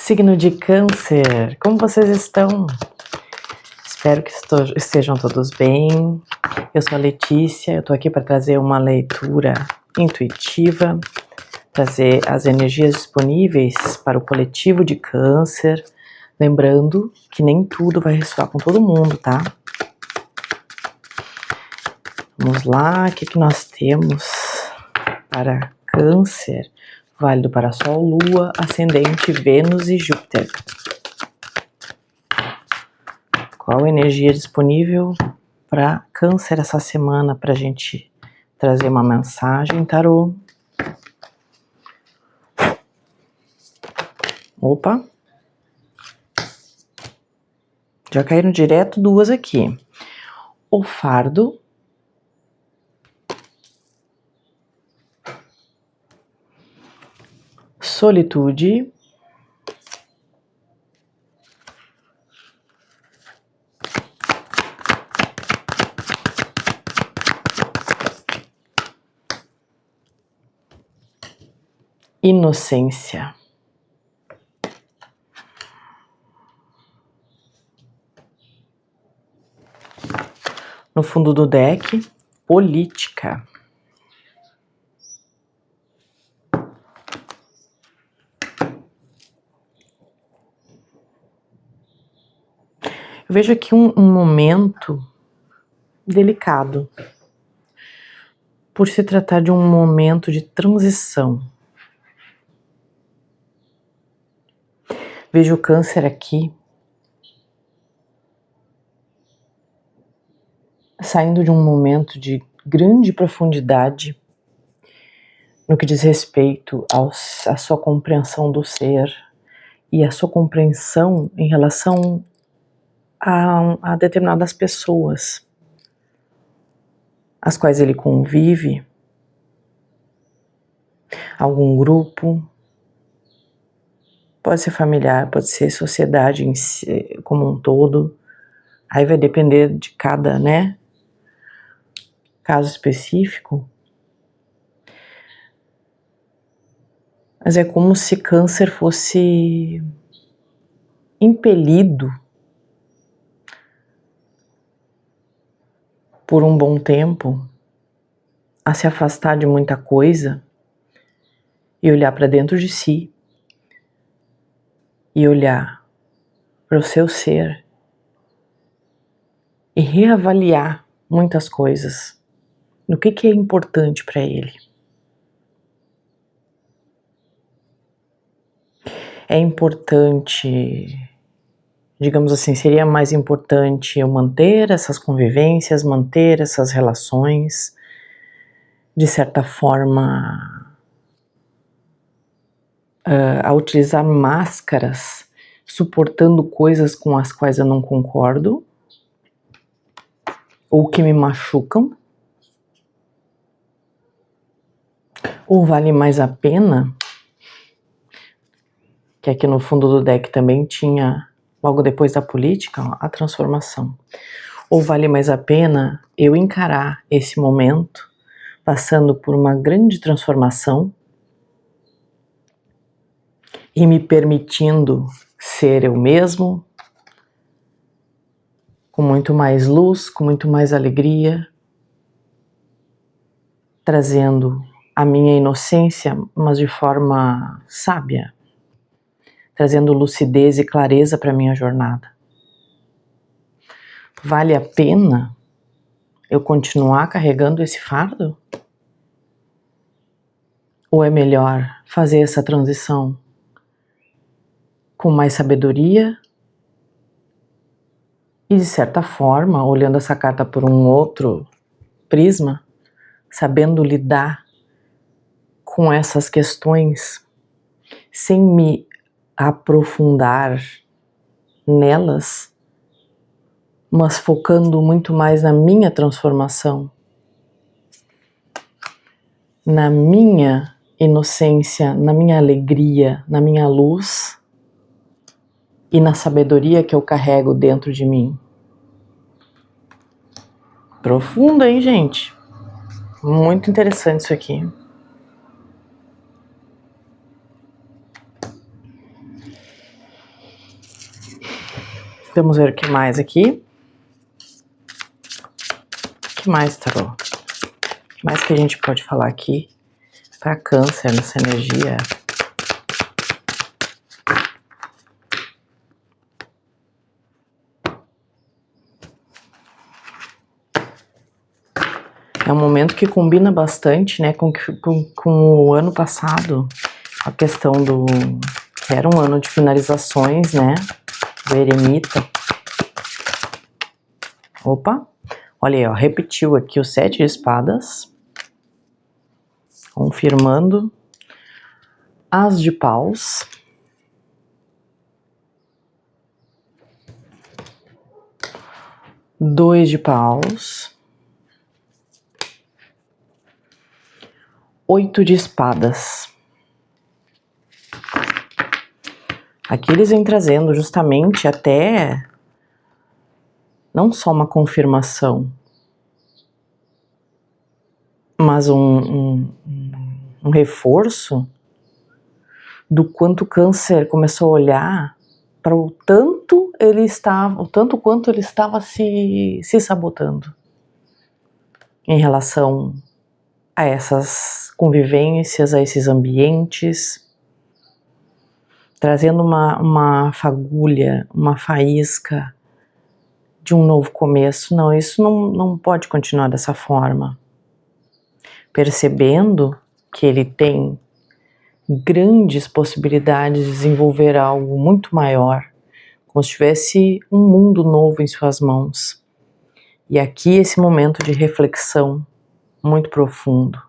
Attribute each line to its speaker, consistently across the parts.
Speaker 1: Signo de Câncer, como vocês estão? Espero que estejam todos bem. Eu sou a Letícia, eu tô aqui para trazer uma leitura intuitiva, trazer as energias disponíveis para o coletivo de Câncer. Lembrando que nem tudo vai ressoar com todo mundo, tá? Vamos lá, o que nós temos para Câncer? Válido para Sol, Lua, Ascendente, Vênus e Júpiter. Qual a energia disponível para Câncer essa semana para a gente trazer uma mensagem, tarô? Opa! Já caíram direto duas aqui. O fardo. Solitude. Inocência. No fundo do deck, política. Eu vejo aqui um momento delicado, por se tratar de um momento de transição. Vejo o Câncer aqui saindo de um momento de grande profundidade no que diz respeito à sua compreensão do ser e à sua compreensão em relação a determinadas pessoas as quais ele convive, algum grupo, pode ser familiar, pode ser sociedade em si, como um todo. Aí vai depender de cada, caso específico. Mas é como se Câncer fosse impelido por um bom tempo a se afastar de muita coisa e olhar para dentro de si e olhar para o seu ser e reavaliar muitas coisas, no que é importante para ele. É importante, digamos assim, seria mais importante eu manter essas convivências, manter essas relações, de certa forma, a utilizar máscaras, suportando coisas com as quais eu não concordo, ou que me machucam, ou vale mais a pena, que aqui no fundo do deck também tinha, logo depois da política, a transformação. Ou vale mais a pena eu encarar esse momento, passando por uma grande transformação e me permitindo ser eu mesmo, com muito mais luz, com muito mais alegria, trazendo a minha inocência, mas de forma sábia, trazendo lucidez e clareza para a minha jornada. Vale a pena eu continuar carregando esse fardo? Ou é melhor fazer essa transição com mais sabedoria e, de certa forma, olhando essa carta por um outro prisma, sabendo lidar com essas questões sem me aprofundar nelas, mas focando muito mais na minha transformação, na minha inocência, na minha alegria, na minha luz e na sabedoria que eu carrego dentro de mim. Profunda, hein, gente? Muito interessante isso aqui. Vamos ver o que mais aqui. O que mais, tarô? O que mais que a gente pode falar aqui para Câncer nessa energia? É um momento que combina bastante, né, com o ano passado, a questão que era um ano de finalizações, né, do eremita. Opa, olha aí, ó, repetiu aqui o 7 de espadas, confirmando, as de paus, dois de paus, 8 de espadas. Aqui eles vêm trazendo justamente até não só uma confirmação, mas um reforço do quanto o Câncer começou a olhar para o tanto quanto ele estava se sabotando em relação a essas convivências, a esses ambientes, trazendo uma fagulha, uma faísca de um novo começo. Não, isso não pode continuar dessa forma. Percebendo que ele tem grandes possibilidades de desenvolver algo muito maior, como se tivesse um mundo novo em suas mãos. E aqui esse momento de reflexão muito profundo,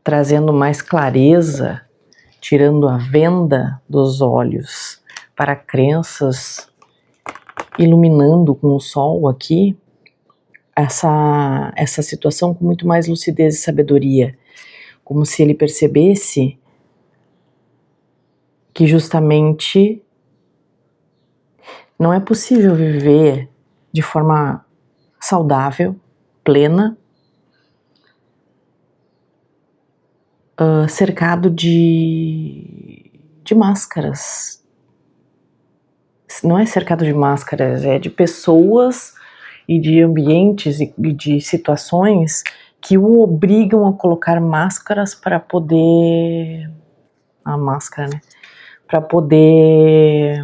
Speaker 1: trazendo mais clareza, tirando a venda dos olhos para crenças, iluminando com o sol aqui essa situação com muito mais lucidez e sabedoria, como se ele percebesse que justamente não é possível viver de forma saudável, plena, cercado de máscaras. Não é cercado de máscaras, é de pessoas e de ambientes e de situações que o obrigam a colocar máscaras para poder... A máscara, né? Para poder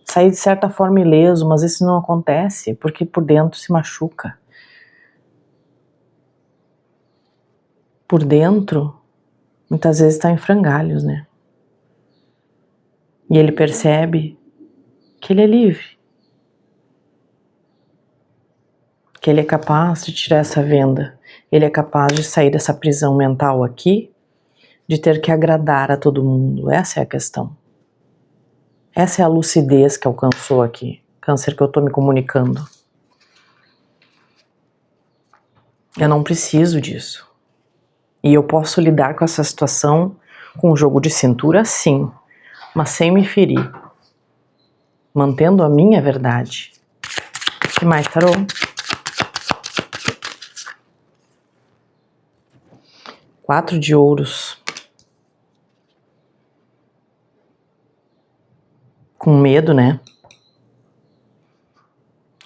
Speaker 1: sair de certa forma ileso, mas isso não acontece porque por dentro se machuca. Por dentro, muitas vezes está em frangalhos, né? E ele percebe que ele é livre, que ele é capaz de tirar essa venda, ele é capaz de sair dessa prisão mental aqui, de ter que agradar a todo mundo. Essa é a questão. Essa é a lucidez que alcançou aqui, Câncer, que eu estou me comunicando. Eu não preciso disso. E eu posso lidar com essa situação com um jogo de cintura, sim, mas sem me ferir, mantendo a minha verdade. O que mais, tarô? Quatro de ouros. Com medo, né?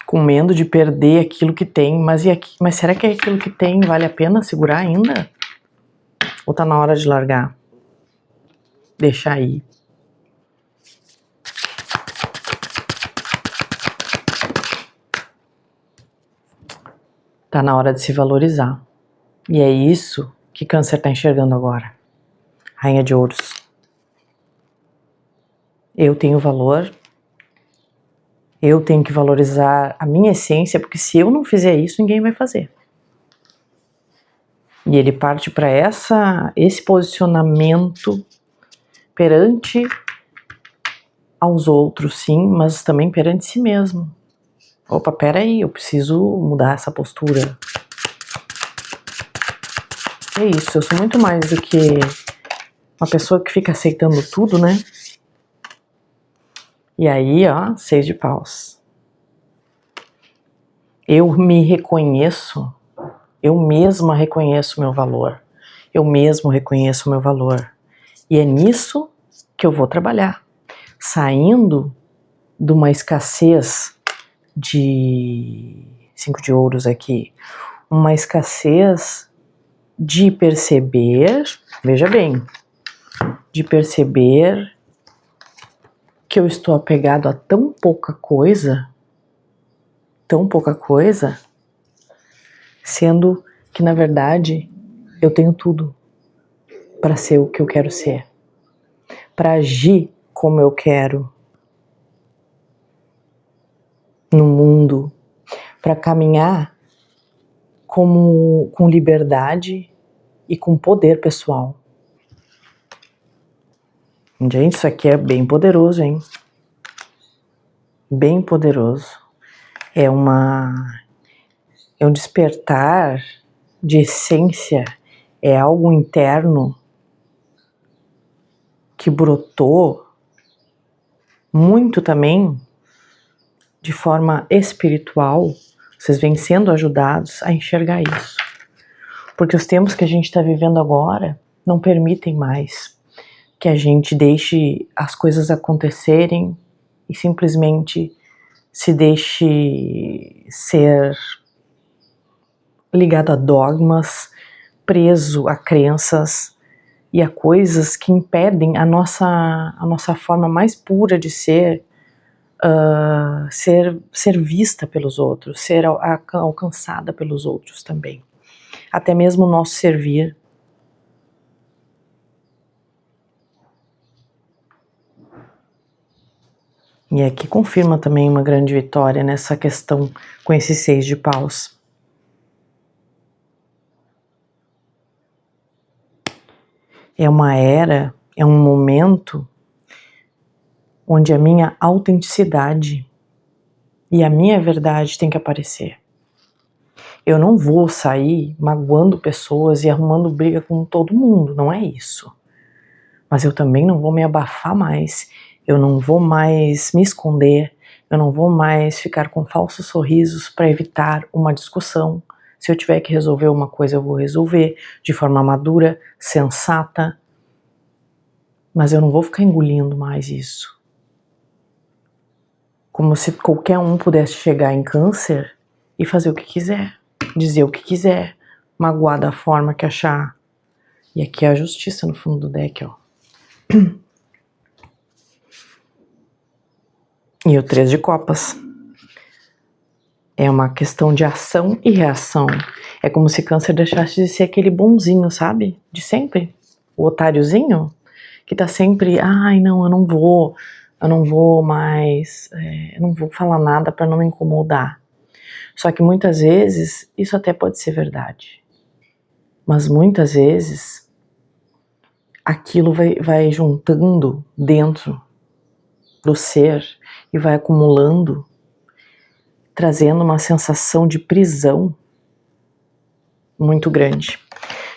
Speaker 1: Com medo de perder aquilo que tem. Mas será que aquilo que tem vale a pena segurar ainda? Ou tá na hora de largar? Deixar ir. Tá na hora de se valorizar. E é isso que Câncer tá enxergando agora. Rainha de ouros. Eu tenho valor, eu tenho que valorizar a minha essência, porque se eu não fizer isso, ninguém vai fazer. E ele parte para esse posicionamento perante aos outros, sim, mas também perante si mesmo. Opa, peraí, eu preciso mudar essa postura. É isso, eu sou muito mais do que uma pessoa que fica aceitando tudo, né? E aí, ó, 6 de paus. Eu me reconheço, eu mesma reconheço o meu valor. Eu mesmo reconheço o meu valor. E é nisso que eu vou trabalhar. saindo de uma escassez de 5 de ouros aqui, uma escassez de perceber, veja bem, de perceber que eu estou apegado a tão pouca coisa, sendo que na verdade eu tenho tudo para ser o que eu quero ser, para agir como eu quero no mundo, para caminhar com liberdade e com poder pessoal. Gente, isso aqui é bem poderoso, hein? Bem poderoso. É um despertar de essência, é algo interno que brotou muito também de forma espiritual. Vocês vêm sendo ajudados a enxergar isso. Porque os tempos que a gente está vivendo agora não permitem mais que a gente deixe as coisas acontecerem e simplesmente se deixe ser ligado a dogmas, preso a crenças e a coisas que impedem a nossa forma mais pura de ser vista pelos outros, ser alcançada pelos outros também. Até mesmo o nosso servir. E aqui confirma também uma grande vitória nessa questão com esses 6 de paus. É uma era, é um momento onde a minha autenticidade e a minha verdade tem que aparecer. Eu não vou sair magoando pessoas e arrumando briga com todo mundo, não é isso. Mas eu também não vou me abafar mais, eu não vou mais me esconder, eu não vou mais ficar com falsos sorrisos para evitar uma discussão. Se eu tiver que resolver uma coisa, eu vou resolver de forma madura, sensata, mas eu não vou ficar engolindo mais isso. Como se qualquer um pudesse chegar em Câncer e fazer o que quiser, dizer o que quiser, magoar da forma que achar. E aqui é a justiça no fundo do deck, ó. E o 3 de copas. É uma questão de ação e reação. É como se Câncer deixasse de ser aquele bonzinho, sabe? De sempre. O otáriozinho que tá sempre, ai não, eu não vou mais, eu não vou falar nada para não me incomodar. Só que muitas vezes isso até pode ser verdade. Mas muitas vezes aquilo vai juntando dentro do ser e vai acumulando, trazendo uma sensação de prisão muito grande.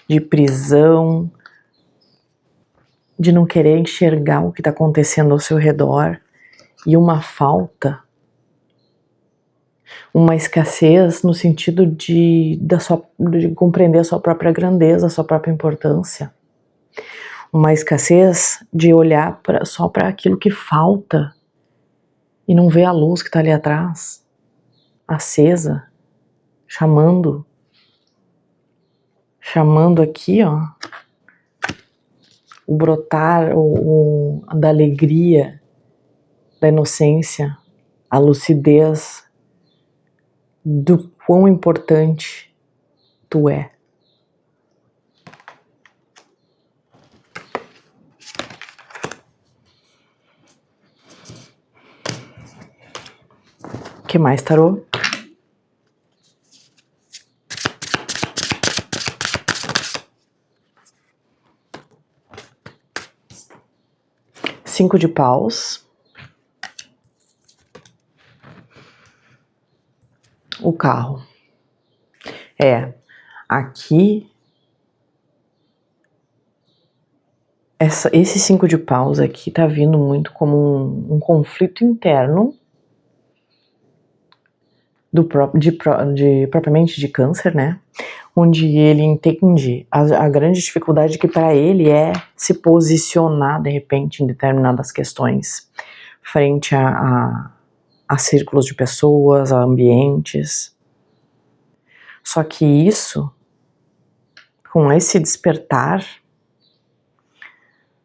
Speaker 1: De prisão, de não querer enxergar o que está acontecendo ao seu redor e uma falta, uma escassez no sentido de compreender a sua própria grandeza, a sua própria importância. Uma escassez de olhar só para aquilo que falta e não ver a luz que está ali atrás, acesa, chamando aqui, ó, o brotar da alegria, da inocência, a lucidez do quão importante tu é. O que mais, tarô? Cinco de paus. O carro. Aqui, esse 5 de paus aqui tá vindo muito como um conflito interno propriamente de Câncer, né? Onde ele entende a grande dificuldade que para ele é se posicionar de repente em determinadas questões. frente a círculos de pessoas, a ambientes. Só que isso, com esse despertar,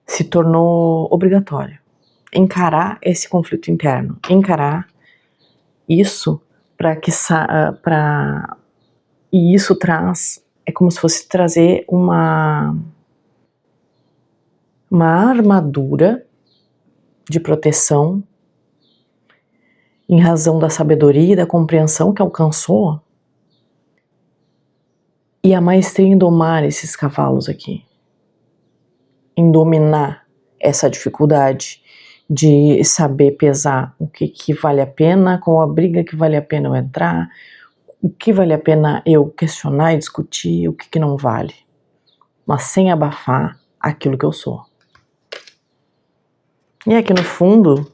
Speaker 1: se tornou obrigatório. Encarar esse conflito interno, encarar isso e isso traz, é como se fosse trazer uma armadura de proteção em razão da sabedoria e da compreensão que alcançou e a maestria em domar esses cavalos aqui, em dominar essa dificuldade de saber pesar o que vale a pena, qual a briga que vale a pena eu entrar, o que vale a pena eu questionar e discutir, o que não vale, mas sem abafar aquilo que eu sou. E aqui no fundo,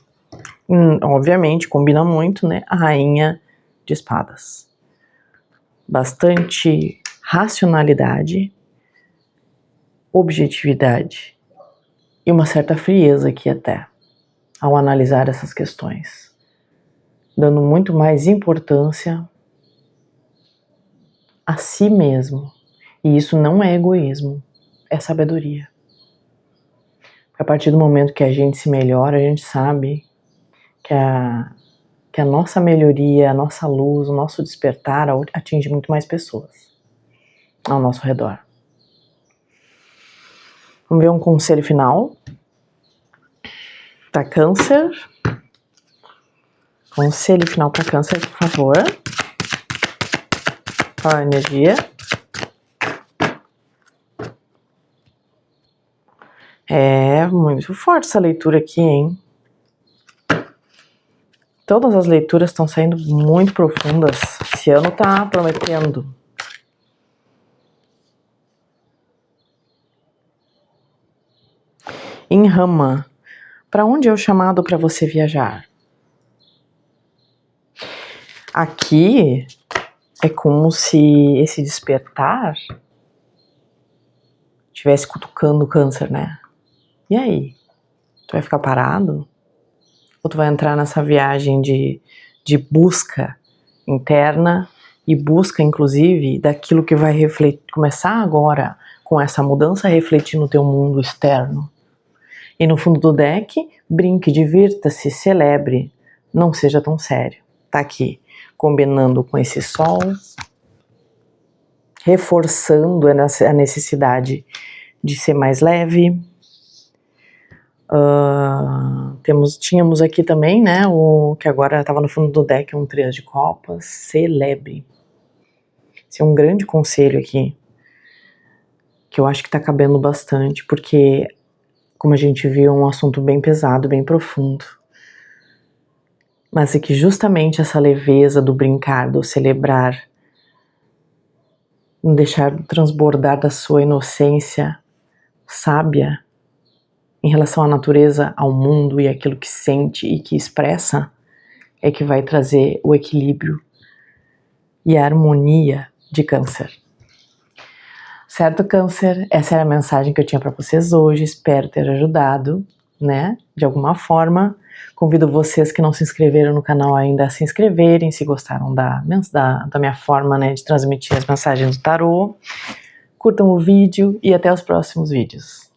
Speaker 1: obviamente, combina muito, né, a rainha de espadas. Bastante racionalidade, objetividade e uma certa frieza aqui até, ao analisar essas questões, dando muito mais importância a si mesmo. E isso não é egoísmo, é sabedoria. A partir do momento que a gente se melhora, a gente sabe que a nossa melhoria, a nossa luz, o nosso despertar atinge muito mais pessoas ao nosso redor. Vamos ver um conselho final para Câncer. Conselho final para Câncer, por favor. Qual a energia? É muito forte essa leitura aqui, hein? Todas as leituras estão saindo muito profundas. Esse ano tá prometendo. Em Rama, para onde é o chamado para você viajar? Aqui é como se esse despertar estivesse cutucando o Câncer, né? E aí? Tu vai ficar parado? Ou tu vai entrar nessa viagem de busca interna e busca, inclusive, daquilo que vai começar agora com essa mudança a refletir no teu mundo externo? E no fundo do deck, brinque, divirta-se, celebre, não seja tão sério. Tá aqui, combinando com esse sol, reforçando a necessidade de ser mais leve. Tínhamos aqui também, né, o que agora estava no fundo do deck, um 3 de copas, celebre. Esse é um grande conselho aqui, que eu acho que está cabendo bastante, porque, como a gente viu, é um assunto bem pesado, bem profundo. Mas é que justamente essa leveza do brincar, do celebrar, não deixar transbordar da sua inocência sábia em relação à natureza, ao mundo e aquilo que sente e que expressa, é que vai trazer o equilíbrio e a harmonia de Câncer. Certo, Câncer? Essa era a mensagem que eu tinha para vocês hoje. Espero ter ajudado, né? De alguma forma. Convido vocês que não se inscreveram no canal ainda a se inscreverem, se gostaram da minha forma, né, de transmitir as mensagens do tarô. Curtam o vídeo e até os próximos vídeos.